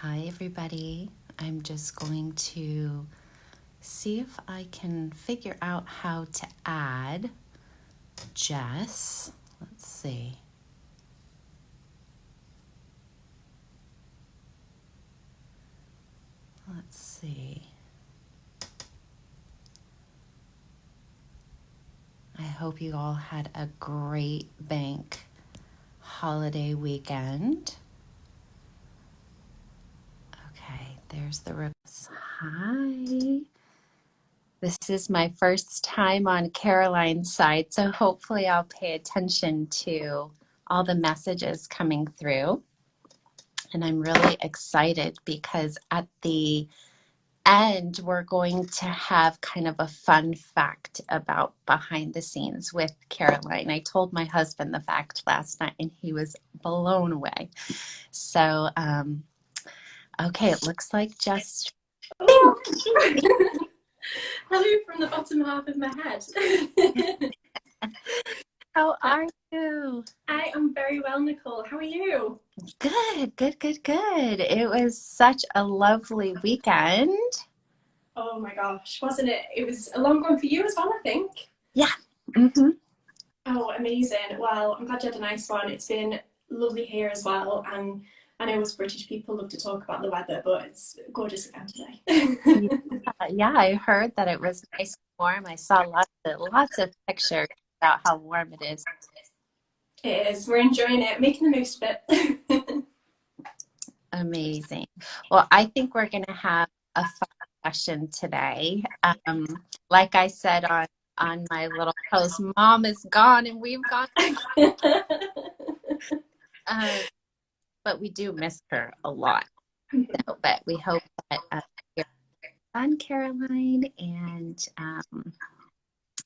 Hi, everybody. I'm just going to see if I can figure out how to add Jess. Let's see. Let's see. I hope you all had a great bank holiday weekend. Okay, there's the request. Hi. This is my first time on Caroline's side, so hopefully I'll pay attention to all the messages coming through. And I'm really excited because at the end, we're going to have kind of a fun fact about behind the scenes with Caroline. I told my husband the fact last night and he was blown away. So, okay, it looks like just... Oh. Hello from the bottom half of my head. How are you? I am very well, Nicole. How are you? Good. It was such a lovely weekend. Oh my gosh, wasn't it? It was a long one for you as well, I think. Yeah. Mm-hmm. Oh, amazing. Well, I'm glad you had a nice one. It's been lovely here as well. And I know us British people love to talk about the weather, but it's gorgeous again today. Yeah, I heard that it was nice and warm. I saw lots of pictures about how warm it is. It is. We're enjoying it, making the most of it. Amazing. Well, I think we're going to have a fun session today. Like I said on my little post, Mom is gone and we've gone. But we do miss her a lot. So, but we hope that you're fun, Caroline, and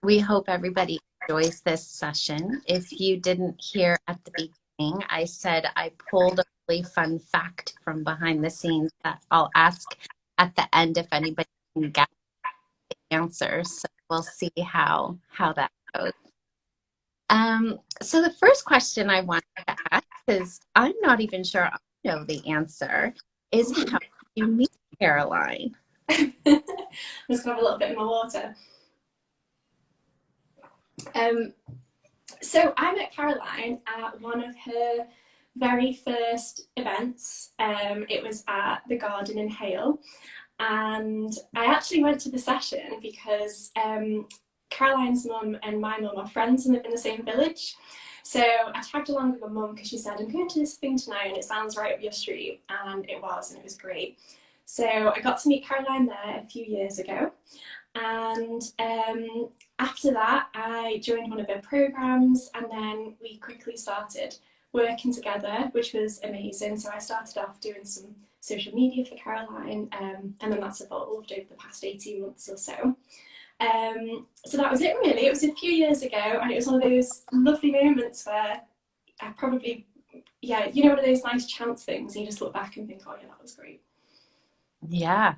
we hope everybody enjoys this session. If you didn't hear at the beginning, I said I pulled a really fun fact from behind the scenes that I'll ask at the end if anybody can get the answers. So we'll see how that goes. So the first question I wanted to ask, is I'm not even sure I know the answer, is how did you meet Caroline? I'm just going to have a little bit of my water. So I met Caroline at one of her very first events. It was at the Garden in Hale, and I actually went to the session because Caroline's mum and my mum are friends and live in the same village. So I tagged along with my mum because she said, I'm going to this thing tonight and it sounds right up your street, and it was great. So I got to meet Caroline there a few years ago, and after that I joined one of her programs, and then we quickly started working together, which was amazing. So I started off doing some social media for Caroline, and then that's evolved over the past 18 months or so. So that was it really. It was a few years ago, and it was one of those lovely moments where I probably, one of those nice chance things, and you just look back and think, oh yeah, that was great. Yeah.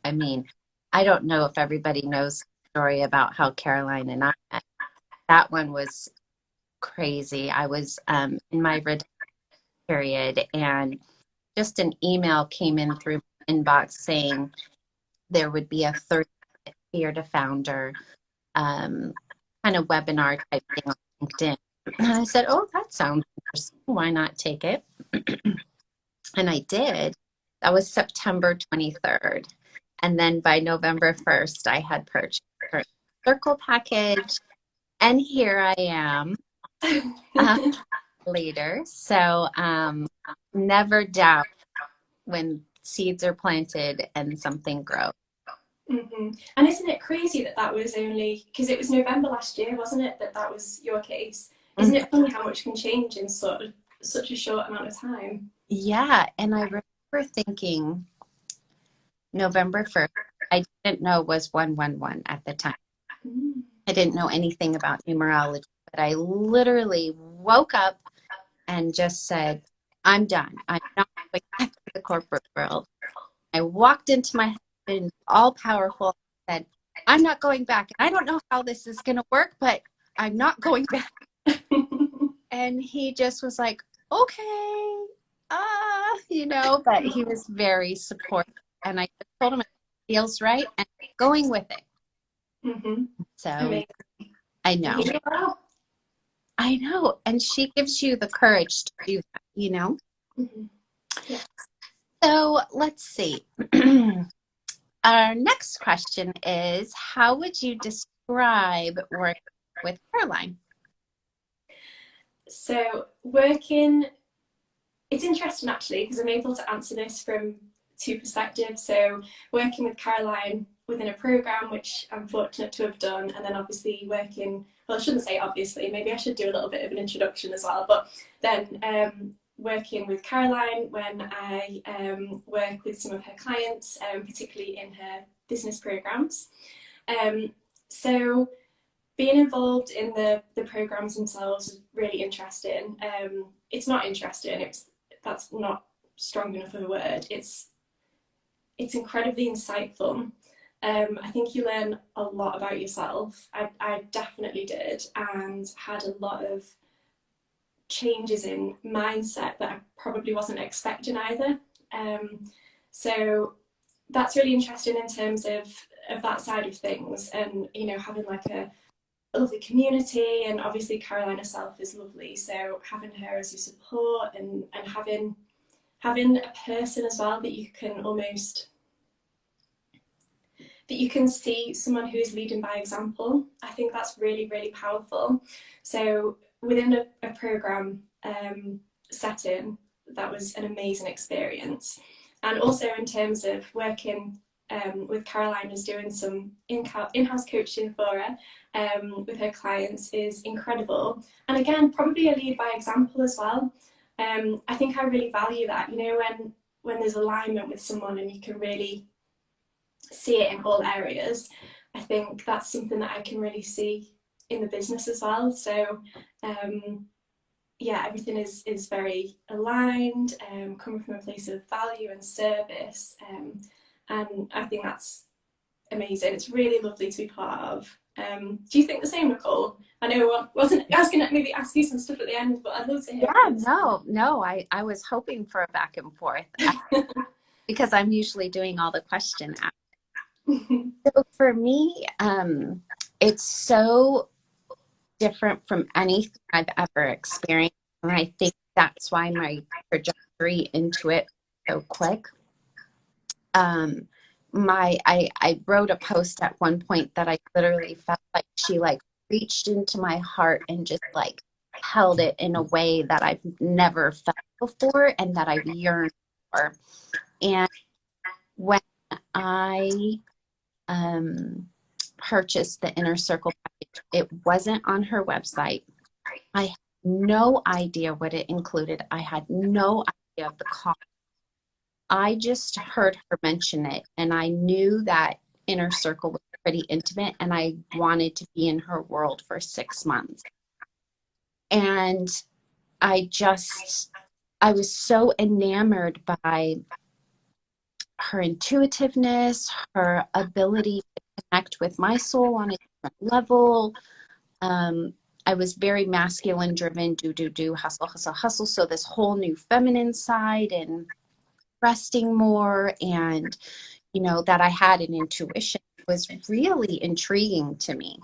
I mean, I don't know if everybody knows the story about how Caroline and I met. That one was crazy. I was in my retirement period, and just an email came in through my inbox saying there would be a 30-minute Fear to Founder kind of webinar type thing on LinkedIn. And I said, oh, that sounds interesting. Why not take it? And I did. That was September 23rd. And then by November 1st, I had purchased her circle package. And here I am later. So never doubt when seeds are planted and something grows. Mm-hmm. And isn't it crazy that was only, because it was November last year, wasn't it, that was your case? Isn't it funny how much can change in such a short amount of time? Yeah, and I remember thinking November 1st, I didn't know was 111 at the time. I didn't know anything about numerology, but I literally woke up and just said, I'm done. I'm not going back to the corporate world. I walked into my husband, all powerful, and said, I'm not going back. I don't know how this is going to work, but I'm not going back. And he just was like, okay, but he was very supportive. And I told him it feels right and going with it. Mm-hmm. So Amazing. I know. I know. And she gives you the courage to do that. Mm-hmm. Yeah. So let's see. Our next question is, how would you describe working with Caroline? So it's interesting actually because I'm able to answer this from two perspectives. So working with Caroline within a program, which I'm fortunate to have done, and then obviously well, I shouldn't say obviously, maybe I should do a little bit of an introduction as well, but then working with Caroline when I work with some of her clients, particularly in her business programs. So being involved in the programs themselves is really interesting. It's not interesting, that's not strong enough of a word. It's incredibly insightful. I think you learn a lot about yourself. I definitely did, and had a lot of changes in mindset that I probably wasn't expecting either. So that's really interesting in terms of that side of things, and having like a lovely community, and obviously Caroline herself is lovely, so having her as your support, and having a person as well that you can see someone who is leading by example. I think that's really, really powerful. So within a program setting, that was an amazing experience. And also in terms of working with Caroline, was doing some in-house coaching for her with her clients, is incredible. And again, probably a lead by example as well. I think I really value that, when there's alignment with someone and you can really see it in all areas. I think that's something that I can really see in the business as well. So yeah, everything is very aligned, coming from a place of value and service, and I think that's amazing. It's really lovely to be part of. Do you think the same, Nicole? I know I wasn't asking to maybe ask you some stuff at the end, but I'd love to hear. Yeah, no, I was hoping for a back and forth because I'm usually doing all the question asking. So for me, it's so different from anything I've ever experienced, and I think that's why my trajectory into it was so quick. I wrote a post at one point that I literally felt like she reached into my heart and just held it in a way that I've never felt before and that I've yearned for. And when I purchased the Inner Circle package, it wasn't on her website. I had no idea what it included. I had no idea of the cost. I just heard her mention it, and I knew that Inner Circle was pretty intimate, and I wanted to be in her world for 6 months. And I was so enamored by her intuitiveness, her ability to connect with my soul on a different level. I was very masculine driven, do, hustle, hustle, hustle. So this whole new feminine side and resting more, and that I had an intuition was really intriguing to me.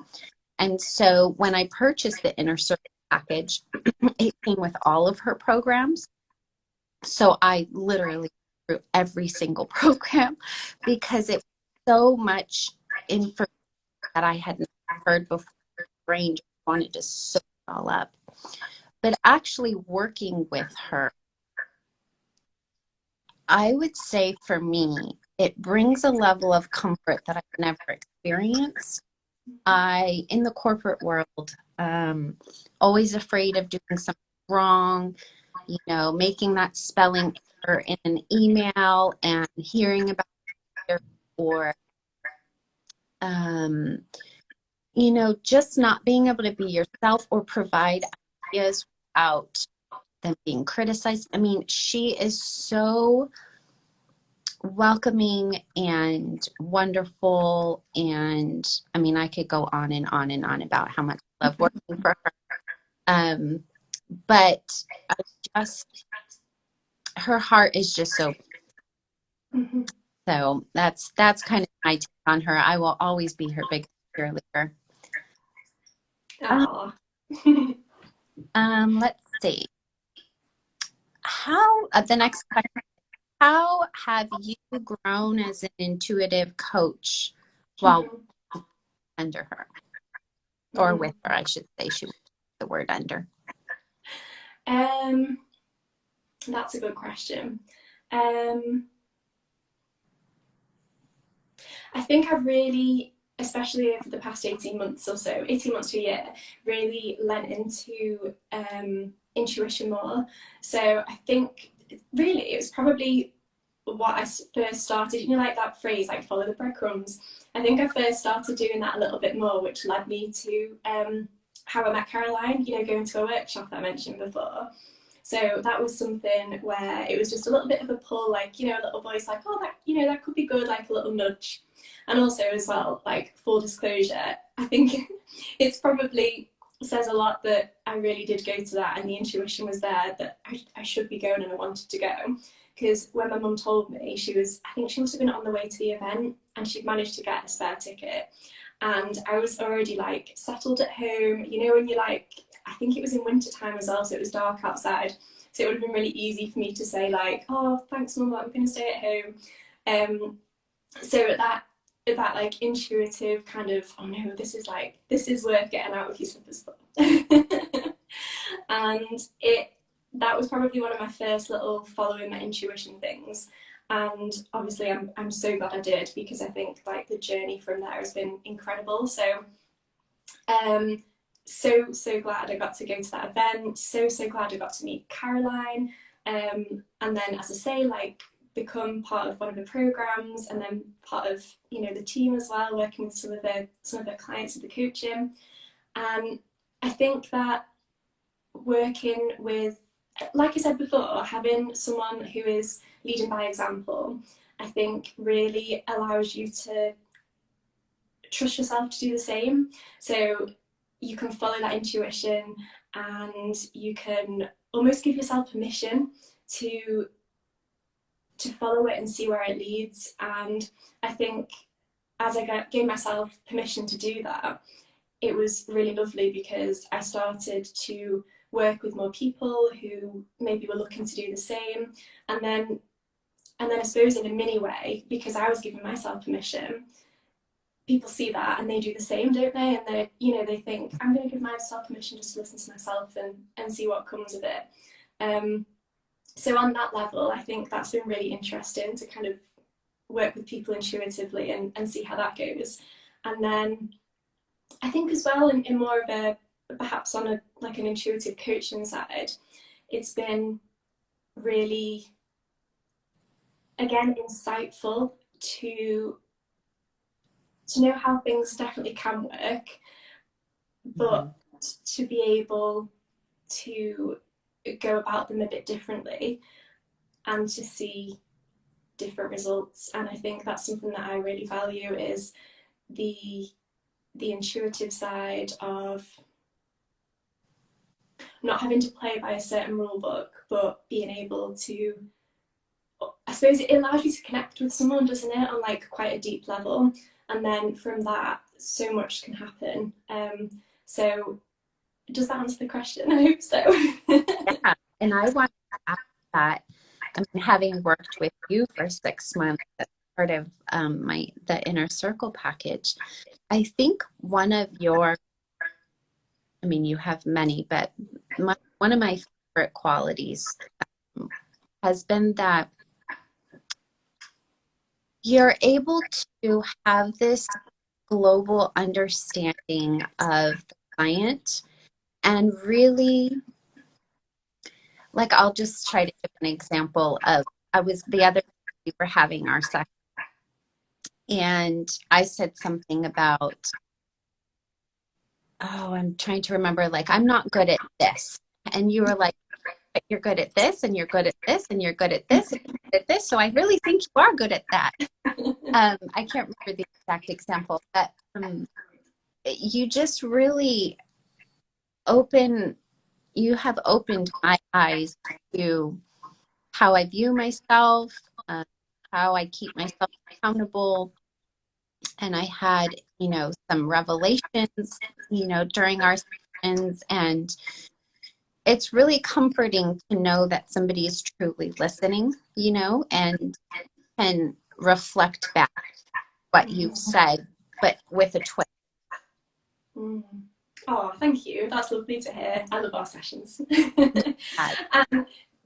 And so when I purchased the Inner Circle package, it came with all of her programs. So I literally through every single program because it was so much information that I had not heard before. My brain just wanted to soak it all up. But actually working with her, I would say for me, it brings a level of comfort that I've never experienced. In the corporate world, always afraid of doing something wrong, making that spelling error in an email and hearing about it, or, just not being able to be yourself or provide ideas without them being criticized. I mean, she is so welcoming and wonderful, and I mean, I could go on and on and on about how much I love working for her. But her heart is just so, Mm-hmm. so that's kind of my take on her. I will always be her biggest cheerleader. Um, Oh. let's see. How, the next question, how have you grown as an intuitive coach while under her? Or with her, I should say. She was the word under. That's a good question. I think I've really, especially over the past 18 months or so, 18 months to a year, really lent into intuition more. So I think really it was probably what I first started, you know, like that phrase, like follow the breadcrumbs. I think I first started doing that a little bit more, which led me to how I met Caroline, you know, going to a workshop that I mentioned before. So that was something where it was just a little bit of a pull, like, you know, a little voice like, oh, that, you know, that could be good, like a little nudge. And also as well, like full disclosure, I think it's probably says a lot that I really did go to that and the intuition was there that I should be going and I wanted to go. Because when my mum told me, I think she must have been on the way to the event and she'd managed to get a spare ticket. And I was already like settled at home, you know, when you're like, I think it was in winter time as well, so it was dark outside. So it would have been really easy for me to say like, oh, thanks mum, I'm going to stay at home. So that like intuitive kind of, oh no, this is worth getting out of your slippers for. And that was probably one of my first little following my intuition things. And obviously I'm so glad I did, because I think like the journey from there has been incredible. So so glad I got to go to that event, so glad I got to meet Caroline, and then as I say, like become part of one of the programs and then part of, you know, the team as well, working with some of the clients of the coaching. And I think that working with, like I said before, having someone who is leading by example, I think really allows you to trust yourself to do the same. So you can follow that intuition and you can almost give yourself permission to follow it and see where it leads. And I think as I gave myself permission to do that, it was really lovely because I started to work with more people who maybe were looking to do the same. And then I suppose in a mini way, because I was giving myself permission, people see that and they do the same, don't they? And they, you know, they think, I'm going to give myself permission just to listen to myself and see what comes of it. So on that level, I think that's been really interesting to kind of work with people intuitively and see how that goes. And then I think as well in more of a, perhaps on a like an intuitive coaching side, it's been really, again, insightful to know how things definitely can work, but to be able to go about them a bit differently and to see different results. And I think that's something that I really value, is the intuitive side of not having to play by a certain rule book, but being able to, I suppose it allows you to connect with someone, doesn't it, on like quite a deep level. And then from that, so much can happen. So does that answer the question? I hope so. Yeah. And I want to add that, I mean, having worked with you for 6 months as part of the Inner Circle package, I think one of your, I mean, you have many, but one of my favorite qualities has been that you're able to have this global understanding of the client and really, like, I'll just try to give an example of, I was the other, we were having our session and I said something about, oh, I'm trying to remember, like, I'm not good at this. And you were like, you're good at this, and you're good at this, and you're good at this, and you're good at this. So I really think you are good at that. I can't remember the exact example, but you just really you have opened my eyes to how I view myself, uh, how I keep myself accountable. And I had, some revelations, during our sessions. And it's really comforting to know that somebody is truly listening, and can reflect back what you've said, but with a twist. Mm. Oh, thank you. That's lovely to hear. I love our sessions. Uh, And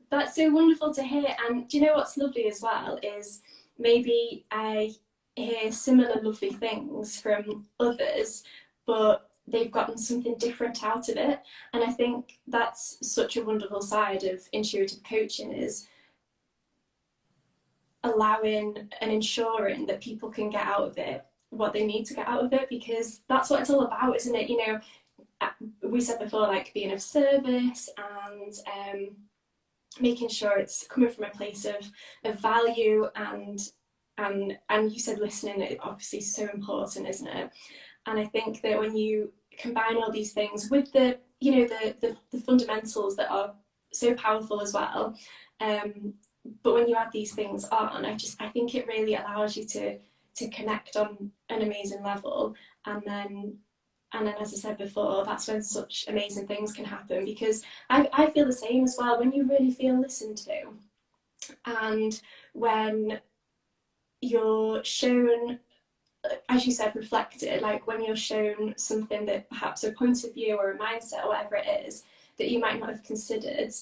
that's so wonderful to hear. And do you know what's lovely as well is maybe I hear similar lovely things from others, but they've gotten something different out of it. And I think that's such a wonderful side of intuitive coaching, is allowing and ensuring that people can get out of it what they need to get out of it, because that's what it's all about, isn't it? We said before, like being of service and making sure it's coming from a place of value, and you said listening is obviously so important, isn't it? And I think that when you combine all these things with the the fundamentals that are so powerful as well, but when you add these things on, I think it really allows you to connect on an amazing level. And then as I said before, that's when such amazing things can happen, because I feel the same as well. When you really feel listened to, and when you're shown, as you said, reflected, like when you're shown something that perhaps a point of view or a mindset or whatever it is that you might not have considered,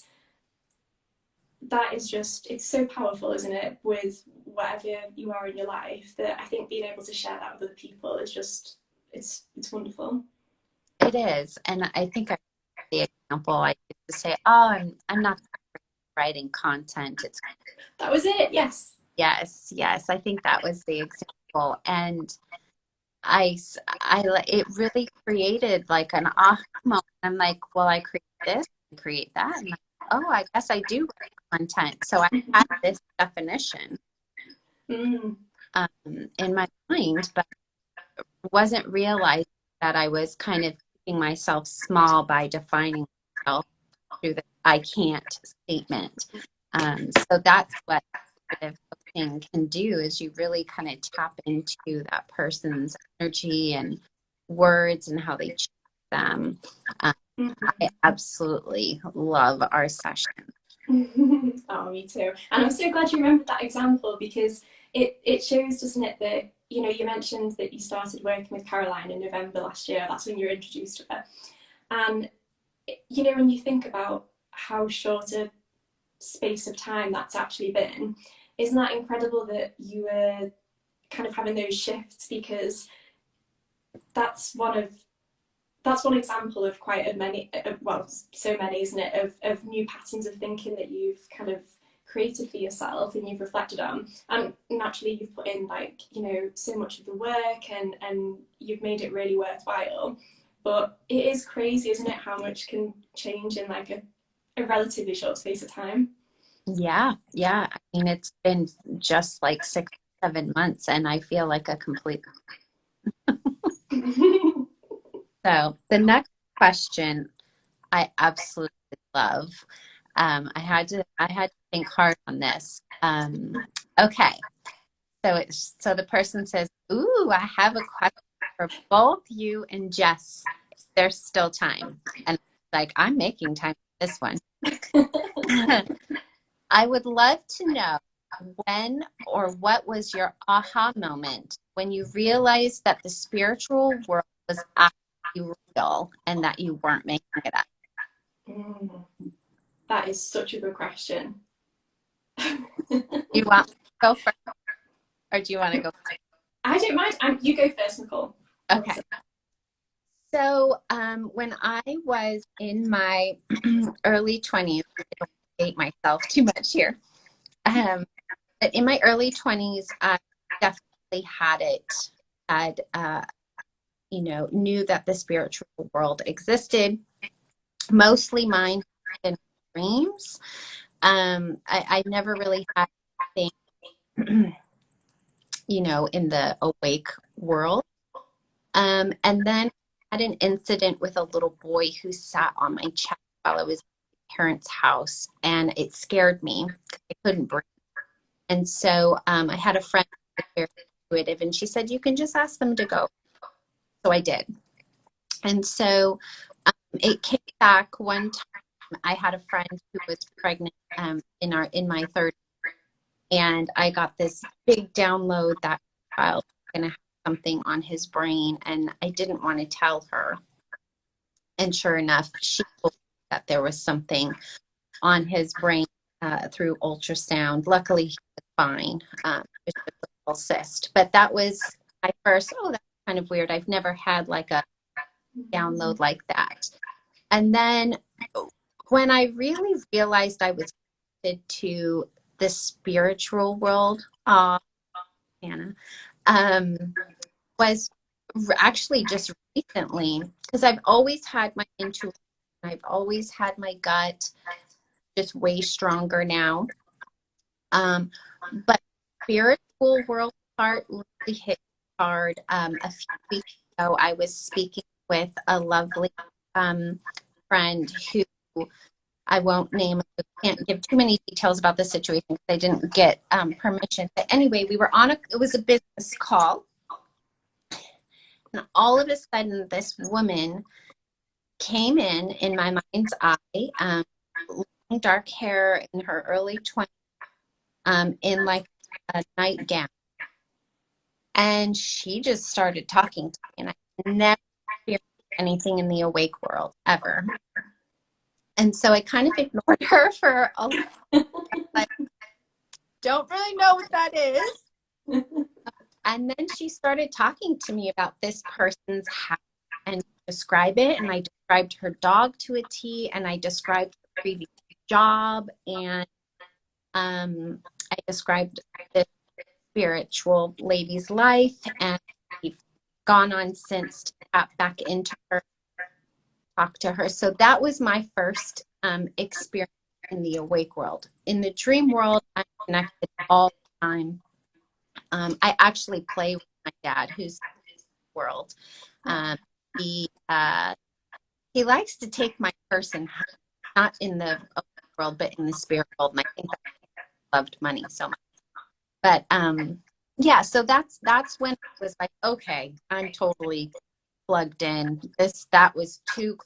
that is just, it's so powerful, isn't it, with whatever you are in your life, that I think being able to share that with other people is just, it's wonderful. it is. And I think the example I used to say, oh, I'm not writing content. It's That was it, yes. yes. I think that was the example. And it really created like an aha moment. I'm like, well, I create this, I create that. And oh, I guess I do write content. So I had this definition in my mind, but wasn't realizing that I was kind of keeping myself small by defining myself through the I can't statement. So that's what creative coaching can do, is you really kind of tap into that person's energy and words and how they choose them. I absolutely love our session. Oh, me too. And I'm so glad you remembered that example, because it shows, doesn't it, that you mentioned that you started working with Caroline in November last year. That's when you were introduced to her. And when you think about how short a space of time that's actually been, isn't that incredible that you were kind of having those shifts? Because that's one example of quite a many, well, so many, isn't it, of new patterns of thinking that you've kind of created for yourself and you've reflected on. And naturally you've put in so much of the work, and you've made it really worthwhile. But it is crazy, isn't it, how much can change in like a relatively short space of time. Yeah. I mean, it's been just like 6-7 months, and I feel like a complete. So the next question I absolutely love. I had to think hard on this. Okay. So the person says, "Ooh, I have a question for both you and Jess. There's still time." And like, I'm making time for this one. I would love to know when or what was your aha moment when you realized that the spiritual world was actually real and that you weren't making it up. That is such a good question. You want to go first, or do you want to go first? I don't mind. You go first, Nicole. Okay. So when I was in my early 20s, I don't date myself too much here. But in my early 20s, I definitely knew that the spiritual world existed, mostly mine in dreams. I never really had anything, in the awake world. And then I had an incident with a little boy who sat on my chest while I was parents' house, and it scared me. I couldn't breathe. And so I had a friend who was very intuitive, and she said, you can just ask them to go. So I did. And so it came back one time. I had a friend who was pregnant in my 30s, and I got this big download that child was going to have something on his brain, and I didn't want to tell her. And sure enough, she told me that there was something on his brain through ultrasound. Luckily, he was fine. It was a little cyst. But that was my first, oh, that's kind of weird. I've never had like a download like that. And then when I really realized I was connected to the spiritual world, Anna, was actually just recently, because I've always had my intuition, I've always had my gut, just way stronger now. But spiritual world part really hit hard. A few weeks ago, I was speaking with a lovely friend who I won't name. I can't give too many details about the situation because I didn't get permission. But anyway, we were it was a business call. And all of a sudden, this woman came in my mind's eye, dark hair, in her early 20s, in like a nightgown. And she just started talking to me, and I never experienced anything in the awake world ever. And so I kind of ignored her for a little bit. Like, don't really know what that is. And then she started talking to me about this person's house and describe it. And I described her dog to a T, and I described her previous job, and I described this spiritual lady's life, and we've gone on since to tap back into her, talk to her. So that was my first experience in the awake world. In the dream world, I'm connected all the time. I actually play with my dad, who's in his world. He likes to take my person, not in the world, but in the spirit world. And I think I loved money so much. But yeah, so that's when I was like, okay, I'm totally plugged in. That was too.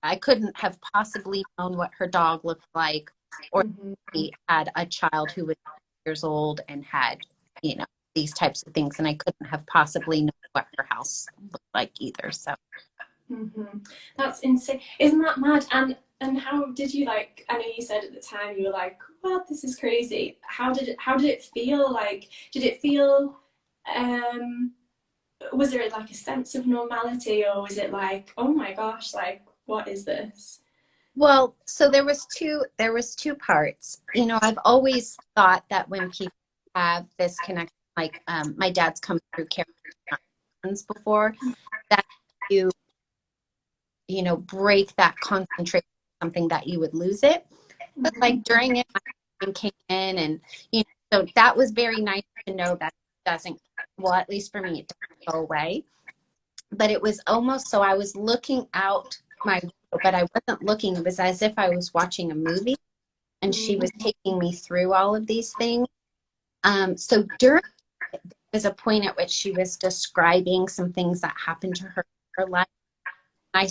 I couldn't have possibly known what her dog looked like, or she had a child who was years old and had, these types of things, and I couldn't have possibly known what her house looked like either. So that's insane. Isn't that mad? And how did you, like, I know you said at the time you were like, well, this is crazy. How did it feel? Like, did it feel was there like a sense of normality, or was it like, oh my gosh, like, what is this? Well, so there was two parts. I've always thought that when people have this connection, like my dad's come through Caroline before, that you break that concentration, something that you would lose it. But like during it, my husband came in, and so that was very nice to know that it doesn't, well, at least for me, it doesn't go away. But it was almost so I was looking out my window, but I wasn't looking. It was as if I was watching a movie, and she was taking me through all of these things. So during, there was a point at which she was describing some things that happened to her in her life. I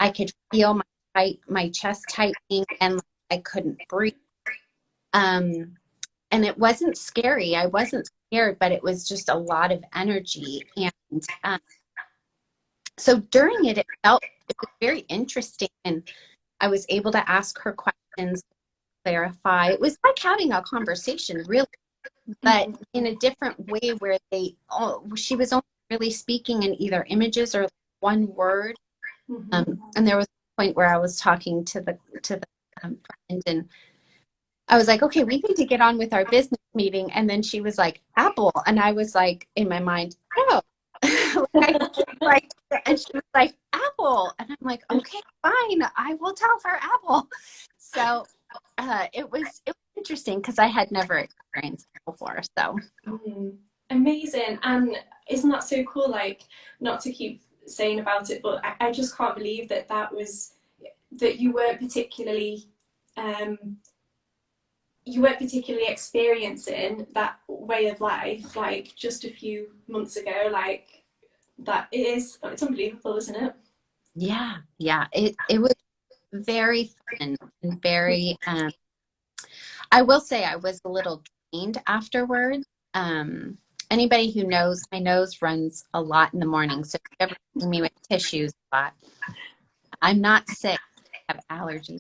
could feel my chest tightening, and I couldn't breathe. And it wasn't scary. I wasn't scared, but it was just a lot of energy. And so during it was very interesting, and I was able to ask her questions, clarify. It was like having a conversation, really, but in a different way, where she was only really speaking in either images or one word. And there was a point where I was talking to the friend, and I was like, okay, we need to get on with our business meeting. And then she was like, Apple. And I was like, in my mind, oh. And she was like, Apple. And I'm like, okay, fine. I will tell her Apple. So it was interesting because I had never experienced it before. So amazing. And isn't that so cool? Like, not to keep saying about it, but I just can't believe that you weren't particularly you weren't particularly experiencing that way of life like just a few months ago. Like that is, it's unbelievable, isn't it? Yeah, yeah. It was very fun and very I will say I was a little drained afterwards. Um, Anybody who knows, my nose runs a lot in the morning. So if you ever see me with tissues a lot, I'm not sick. I have allergies.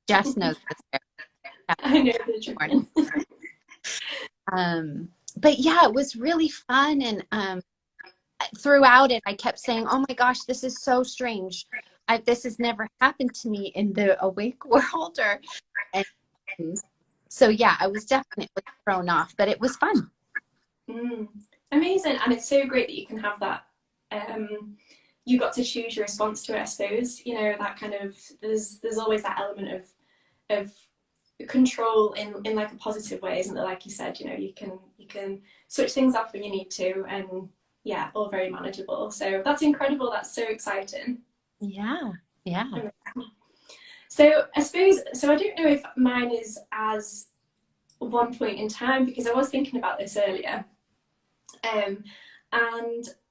Jess knows this I know the every morning. dream. But yeah, it was really fun. And throughout it, I kept saying, oh my gosh, this is so strange. This has never happened to me in the awake world. And so yeah, I was definitely thrown off, but it was fun. Mm, amazing. And it's so great that you can have that. You got to choose your response to it, I suppose. You know, that kind of, there's always that element of control in like a positive way, isn't there? Like you said, you know, you can switch things off when you need to, and yeah, all very manageable. So that's incredible. That's so exciting. Yeah, yeah. So I suppose, so I don't know if mine is as one point in time, because I was thinking about this earlier. And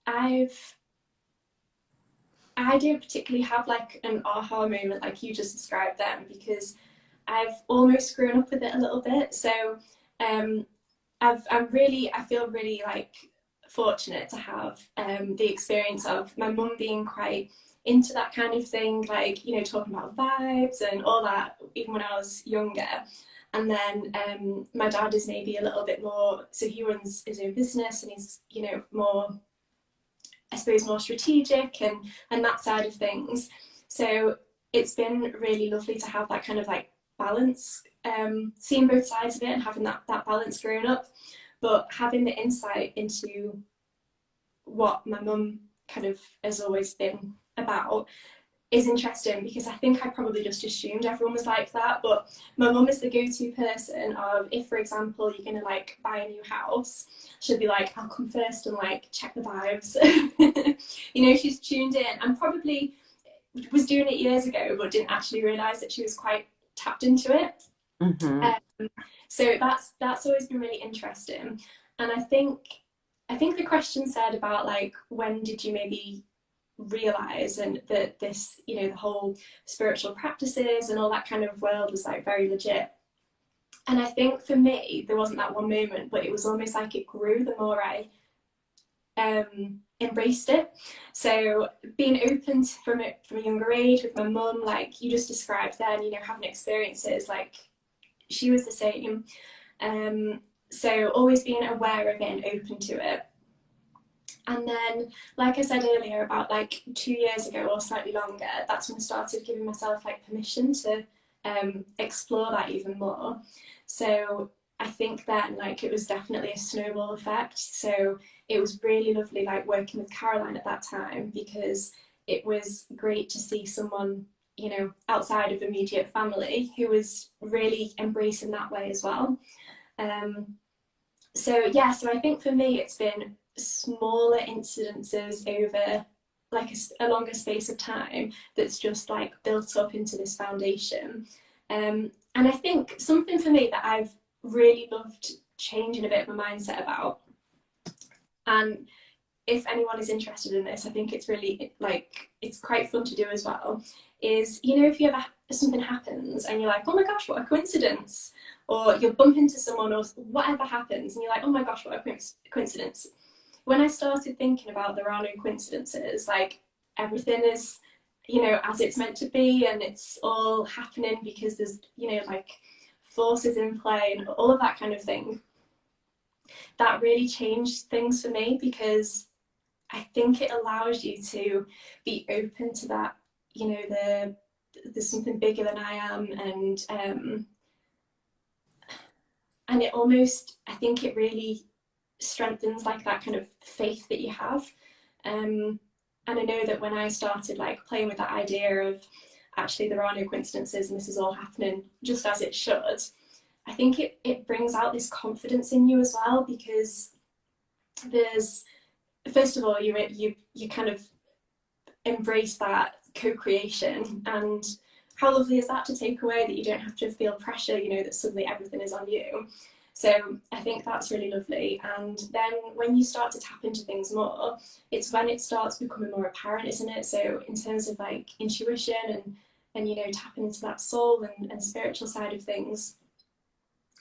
I don't particularly have like an aha moment like you just described them, because I've almost grown up with it a little bit. So um, I feel really like fortunate to have the experience of my mum being quite into that kind of thing, like, you know, talking about vibes and all that, even when I was younger. And then my dad is maybe a little bit more, so he runs his own business and he's, you know, more, I suppose, more strategic and that side of things. So it's been really lovely to have that kind of like balance, seeing both sides of it and having that balance growing up, but having the insight into what my mum kind of has always been about is interesting, because I think I probably just assumed everyone was like that. But my mum is the go-to person of, if for example you're gonna like buy a new house, she'll be like, I'll come first and like check the vibes. You know, she's tuned in, and probably was doing it years ago but didn't actually realize that she was quite tapped into it. Mm-hmm. So that's always been really interesting. And I think the question said about like, when did you maybe realize and that this, you know, the whole spiritual practices and all that kind of world was like very legit. And I think for me there wasn't that one moment, but it was almost like it grew the more I embraced it. So being open to, from a younger age with my mum, like you just described then, you know, having experiences, like she was the same. So always being aware of it and open to it. And then, like I said earlier, about like 2 years ago or slightly longer, that's when I started giving myself like permission to explore that even more. So I think then like it was definitely a snowball effect. So it was really lovely like working with Caroline at that time, because it was great to see someone, you know, outside of immediate family who was really embracing that way as well. So yeah, so I think for me it's been smaller incidences over like a longer space of time that's just like built up into this foundation. And I think something for me that I've really loved changing a bit of my mindset about, and if anyone is interested in this, I think it's really like, it's quite fun to do as well, is, you know, if you ever something happens and you're like, oh my gosh, what a coincidence, or you'll bump into someone or whatever happens and you're like, oh my gosh, what a coincidence. When I started thinking about there are no coincidences, like everything is, you know, as it's meant to be, and it's all happening because there's, you know, like forces in play and all of that kind of thing, that really changed things for me, because I think it allows you to be open to that, you know, there's something bigger than I am, and it almost, I think it really strengthens like that kind of faith that you have. And I know that when I started like playing with that idea of actually there are no coincidences and this is all happening just as it should, I think it brings out this confidence in you as well, because there's, first of all, you kind of embrace that co-creation and how lovely is that to take away, that you don't have to feel pressure, you know, that suddenly everything is on you. So I think that's really lovely. And then when you start to tap into things more, it's when it starts becoming more apparent, isn't it? So in terms of like intuition and you know, tapping into that soul and spiritual side of things,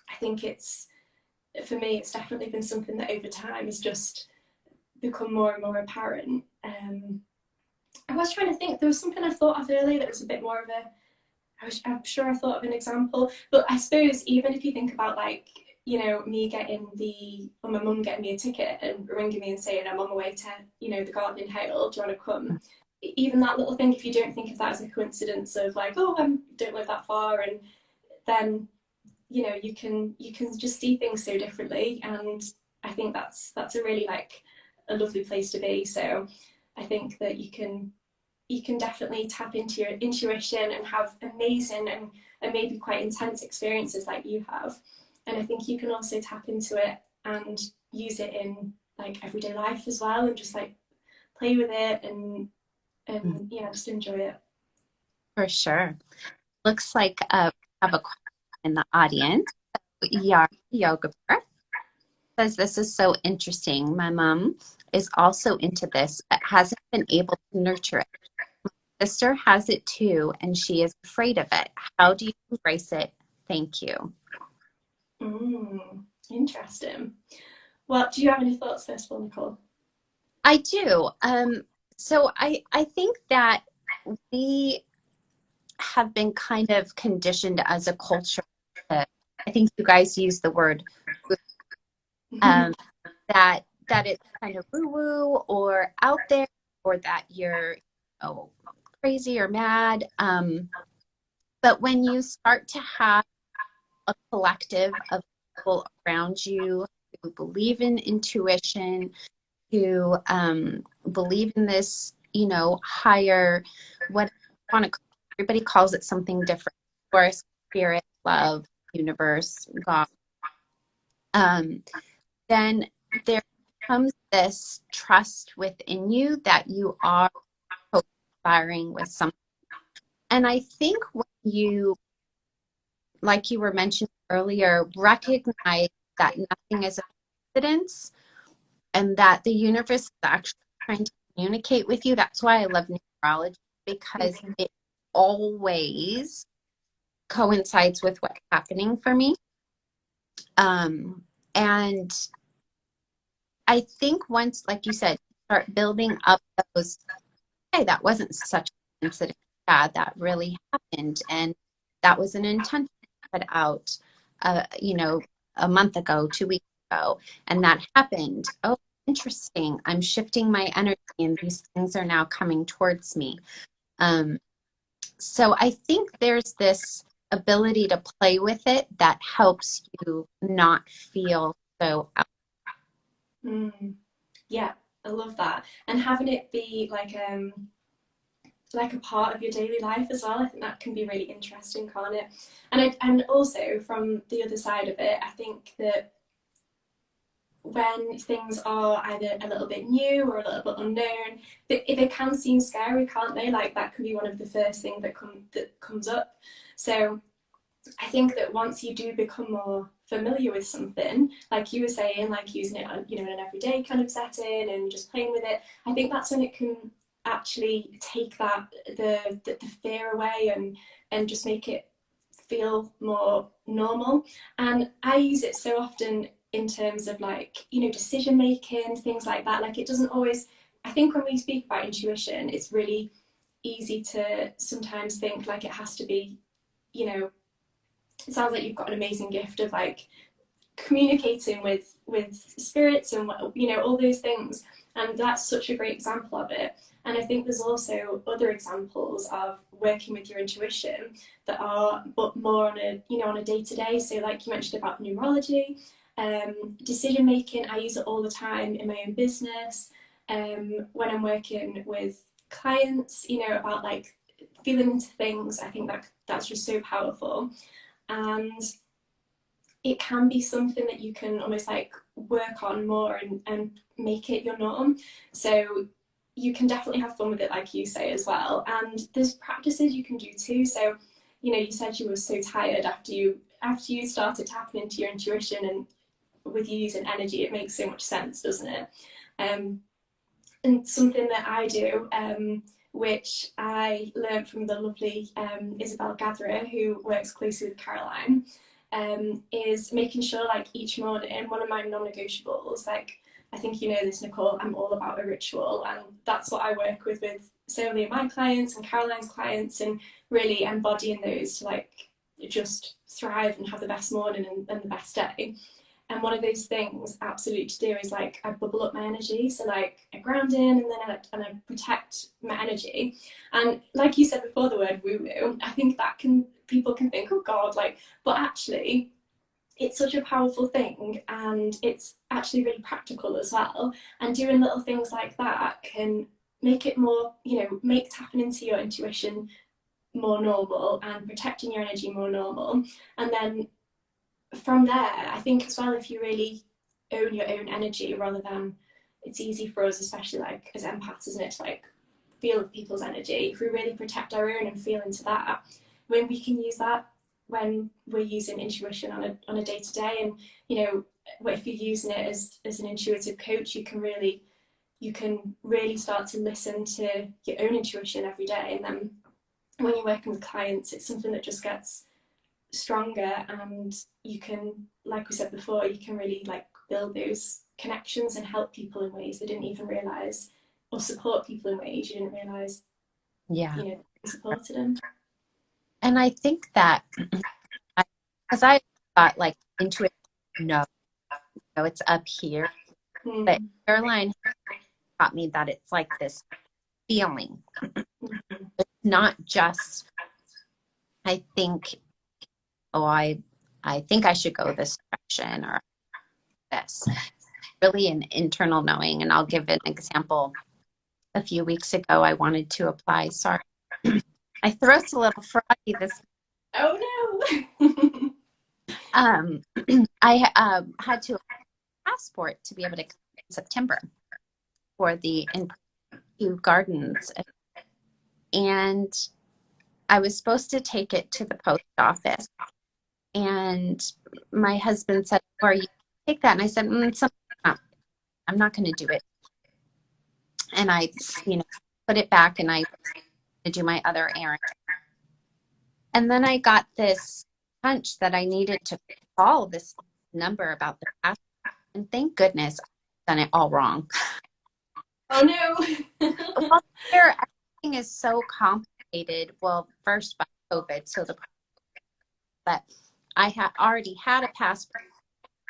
I think it's, for me, it's definitely been something that over time has just become more and more apparent. I was trying to think, there was something I thought of earlier that was a bit more of a, I'm sure I thought of an example, but I suppose even if you think about like, you know, me getting or my mum getting me a ticket and ringing me and saying I'm on my way to, you know, the Garden in Hale, do you want to come? Even that little thing, if you don't think of that as a coincidence of like, oh, I don't live that far, and then, you know, you can just see things so differently, and I think that's a really like a lovely place to be. So I think that you can definitely tap into your intuition and have amazing and maybe quite intense experiences like you have. And I think you can also tap into it and use it in like everyday life as well, and just like play with it and yeah, just enjoy it. For sure. Looks like we have a question in the audience. Yar Yoga Birth says, this is so interesting. My mom is also into this, but hasn't been able to nurture it. My sister has it too, and she is afraid of it. How do you embrace it? Thank you. Interesting. Well, do you have any thoughts first of all, Nicole? I do. So I think that we have been kind of conditioned as a culture to, I think you guys use the word um, that it's kind of woo-woo or out there, or that you're crazy or mad. But when you start to have a collective of people around you who believe in intuition, who believe in this, you know, higher, what you want to call it, everybody calls it something different, source, spirit, love, universe, God, then there comes this trust within you that you are co-inspiring with something. And I think when you, like you were mentioning earlier, recognize that nothing is a coincidence and that the universe is actually trying to communicate with you. That's why I love numerology, because it always coincides with what's happening for me. And I think once, like you said, start building up those, hey, that wasn't such an incident. Yeah, that really happened. And that was an intention put out, you know, a month ago, 2 weeks ago, and that happened. Oh, interesting. I'm shifting my energy and these things are now coming towards me. So I think there's this ability to play with it that helps you not feel so out. Yeah, I love that. And having it be like a part of your daily life as well, I think that can be really interesting, can't it? And also from the other side of it, I think that when things are either a little bit new or a little bit unknown, they can seem scary, can't they? Like that can be one of the first things that comes up. So I think that once you do become more familiar with something, like you were saying, like using it, you know, in an everyday kind of setting and just playing with it, I think that's when it can actually take that the fear away and just make it feel more normal. And I use it so often in terms of like, you know, decision making, things like that. Like it doesn't always, I think when we speak about intuition, it's really easy to sometimes think like it has to be, you know, it sounds like you've got an amazing gift of like communicating with spirits and, you know, all those things, and that's such a great example of it. And I think there's also other examples of working with your intuition that are but more on a, you know, on a day-to-day. So like you mentioned about numerology, decision making, I use it all the time in my own business, when I'm working with clients, you know, about like feeling into things. I think that that's just so powerful. And it can be something that you can almost like work on more and make it your norm. So you can definitely have fun with it, like you say as well. And there's practices you can do too. So, you know, you said you were so tired after you started tapping into your intuition, and with you using energy, it makes so much sense, doesn't it? Um, and something that I do, which I learned from the lovely Isabel Gatherer, who works closely with Caroline, is making sure, like, each morning, one of my non-negotiables, like, I think you know this, Nicole, I'm all about a ritual, and that's what I work with so many of my clients and Caroline's clients, and really embodying those to, like, just thrive and have the best morning and the best day. And one of those things absolutely to do is, like, I bubble up my energy. So, like, I ground in, and then I protect my energy. And like you said before, the word woo woo, I think that people can think, oh God, like, but actually it's such a powerful thing, and it's actually really practical as well. And doing little things like that can make it more, make tapping into your intuition more normal and protecting your energy more normal. And then from there, I think as well, if you really own your own energy, rather than, it's easy for us, especially like as empaths, isn't it, to like feel people's energy. If we really protect our own and feel into that, when we can use that when we're using intuition on a day to day, and if you're using it as an intuitive coach, you can really start to listen to your own intuition every day. And then when you're working with clients, it's something that just gets stronger, and you can, like we said before, you can really like build those connections and help people in ways they didn't even realize, or support people in ways you didn't realize you supported them. And I think that because I thought like intuition, no, it's up here, but Caroline taught me that it's like this feeling. It's not just, I think, I think I should go this direction or this. Really an internal knowing. And I'll give an example. A few weeks ago, I wanted to apply. Sorry, my throat's a little froggy this. Oh no. I had to apply a passport to be able to come in September for the Two Gardens, and I was supposed to take it to the post office. And my husband said, "Are you take that?" And I said, "I'm not going to do it." And I, put it back, and I to do my other errand. And then I got this hunch that I needed to call this number about the passport. And thank goodness I've done it all wrong. Oh no. Well, everything is so complicated. Well, first by COVID, but I had already had a passport.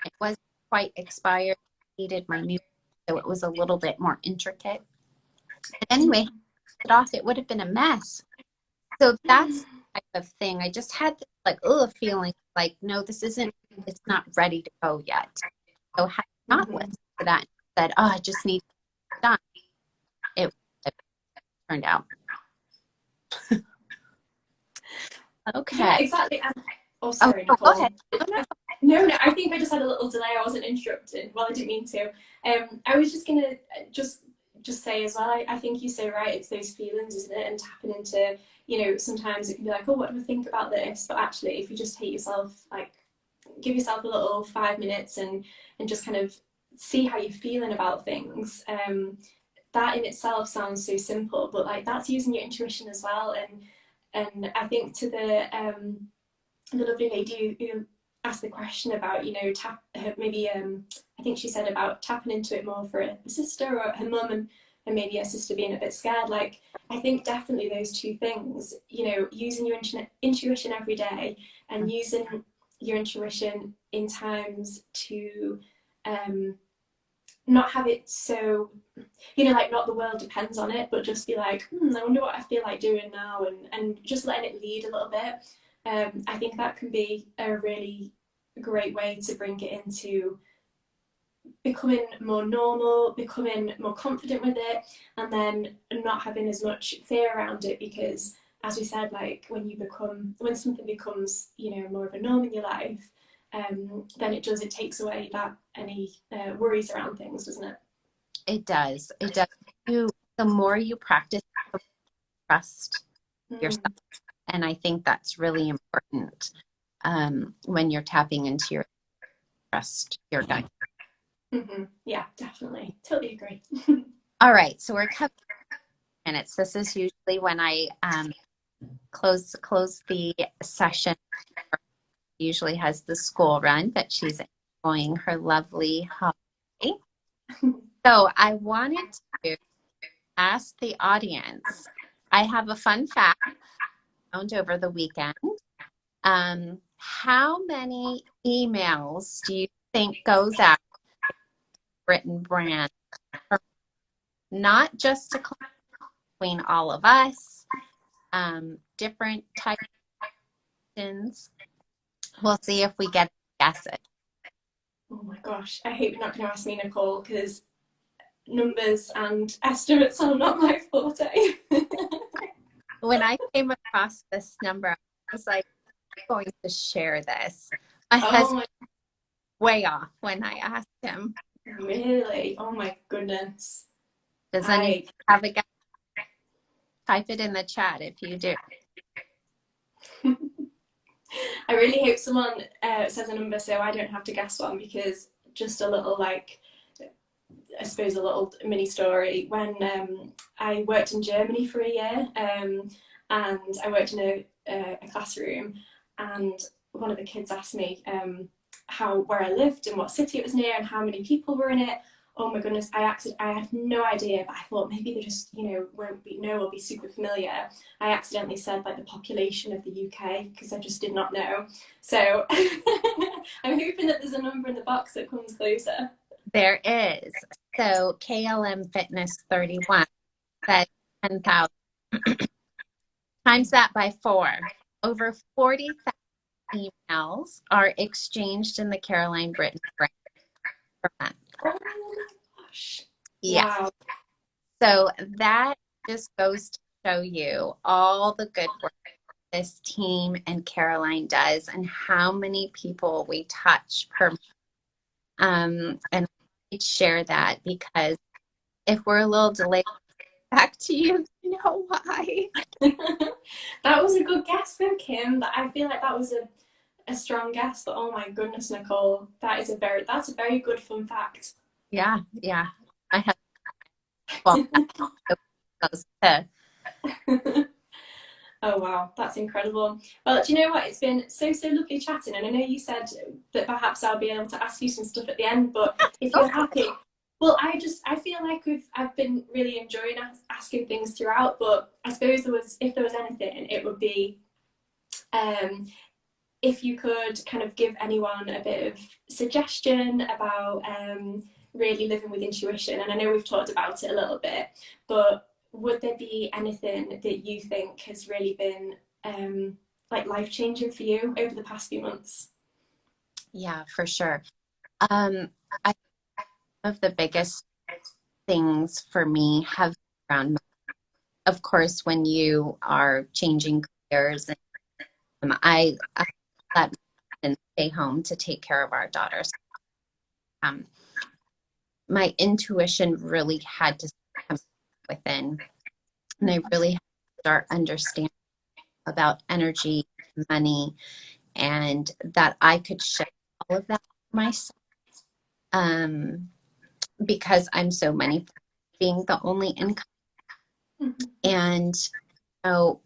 It wasn't quite expired. I needed my new, so it was a little bit more intricate. But anyway, it off, it would have been a mess. So that's the type of thing. I just had this like feeling like, no, it's not ready to go yet. So had I not listened to that and said, I just need it done, it turned out. Okay. Yeah, exactly. Oh, sorry, Nicole. Go ahead. No, I think I just had a little delay. I wasn't interrupted. Well, I didn't mean to. I was just gonna just say as well, I think you're so right. It's those feelings, isn't it? And tapping into, sometimes it can be like, oh, what do I think about this? But actually, if you just take yourself, like, give yourself a little 5 minutes and just kind of see how you're feeling about things. That in itself sounds so simple, but like that's using your intuition as well. And I think to the lovely lady who asked the question about, maybe I think she said about tapping into it more for a sister or her mum, and maybe her sister being a bit scared. Like, I think definitely those two things, using your intuition every day, and using your intuition in times to not have it so, like, not the world depends on it, but just be like, I wonder what I feel like doing now, and just letting it lead a little bit. I think that can be a really great way to bring it into becoming more normal, becoming more confident with it, and then not having as much fear around it. Because, as we said, like, when something becomes, more of a norm in your life, then it takes away that any worries around things, doesn't it? It does. You the more you practice, trust yourself. Mm. And I think that's really important when you're tapping into your trust, your gut. Mm-hmm. Yeah, definitely. Totally agree. All right, so we're covering minutes. This is usually when I close the session. Usually has the school run, but she's enjoying her lovely holiday. So I wanted to ask the audience. I have a fun fact found over the weekend. How many emails do you think goes out to Britton brand? Not just to between all of us, different types of questions. We'll see if we get to guess it. Oh my gosh, I hope you're not going to ask me, Nicole, because numbers and estimates are not my forte. When I came across this number, I was like, I'm going to share this. My husband was way off when I asked him. Really? Oh my goodness. Does anyone have a guess? Type it in the chat if you do. I really hope someone says a number so I don't have to guess one, because just a little, like, I suppose a little mini story. When I worked in Germany for a year, and I worked in a classroom, and one of the kids asked me where I lived and what city it was near and how many people were in it. Oh my goodness, I had no idea, but I thought maybe they just, won't know or be super familiar. I accidentally said like the population of the UK because I just did not know. So I'm hoping that there's a number in the box that comes closer. There is. So KLM Fitness 31 said 10,000. Times that by 4. Over 40,000 emails are exchanged in the Caroline Britton brand per month. Oh my gosh. Yeah. Wow. So that just goes to show you all the good work this team and Caroline does and how many people we touch per month. And I'd share that because if we're a little delayed back to you, you know why. That was a good guess though, Kim. I feel like that was a strong guess, but oh my goodness, Nicole, that's a very good fun fact. Yeah. I have well, to Oh wow, that's incredible. Well, do you know what? It's been so lovely chatting, and I know you said that perhaps I'll be able to ask you some stuff at the end, but if you're happy, well, I feel like I've been really enjoying asking things throughout, but I suppose if there was anything, it would be if you could kind of give anyone a bit of suggestion about really living with intuition. And I know we've talked about it a little bit, but would there be anything that you think has really been like life-changing for you over the past few months? Yeah, for sure. I of the biggest things for me have around, of course, when you are changing careers. And I let and stay home to take care of our daughters. My intuition really had to come within, and I really had to start understanding about energy, money, and that I could shift all of that for myself. Because I'm so money being the only income. Mm-hmm. And so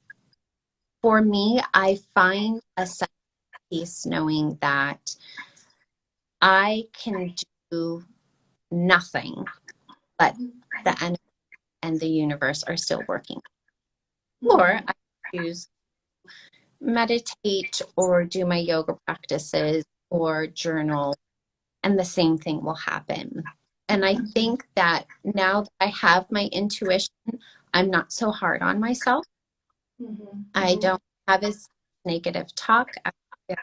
for me, I find a sense of peace knowing that I can do nothing, but the energy and the universe are still working. Or I choose meditate or do my yoga practices or journal, and the same thing will happen. And I think that now that I have my intuition, I'm not so hard on myself. Mm-hmm. I don't have as negative talk. I don't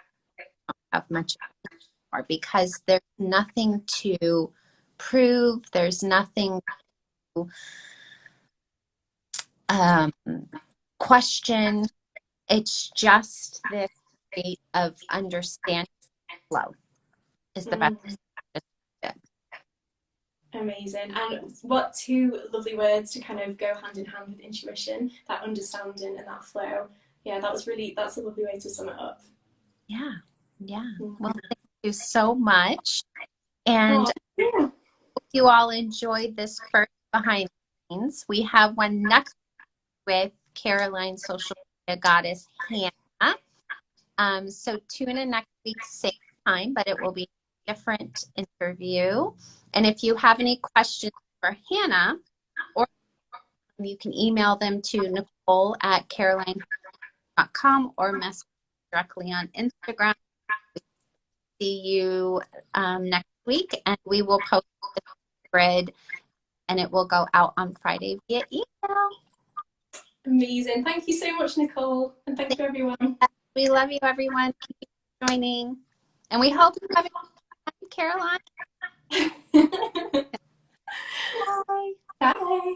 have much more because there's nothing to prove. There's nothing to question. It's just this state of understanding flow is the best. Amazing. And what two lovely words to kind of go hand in hand with intuition, that understanding and that flow. Yeah, that's a lovely way to sum it up. Yeah. Yeah. Mm. Well, thank you so much. And Oh, yeah. hope you all enjoyed this first behind the scenes. We have one next with Caroline social media goddess Hannah. So tune in next week, same time, but it will be a different interview. And if you have any questions for Hannah, or you can email them to Nicole at caroline.com or message directly on Instagram. See you next week, and we will post the grid, and it will go out on Friday via email. Amazing. Thank you so much, Nicole. And thank you, everyone. We love you, everyone. Keep joining. And we hope you have a good time, Caroline. Bye. Bye.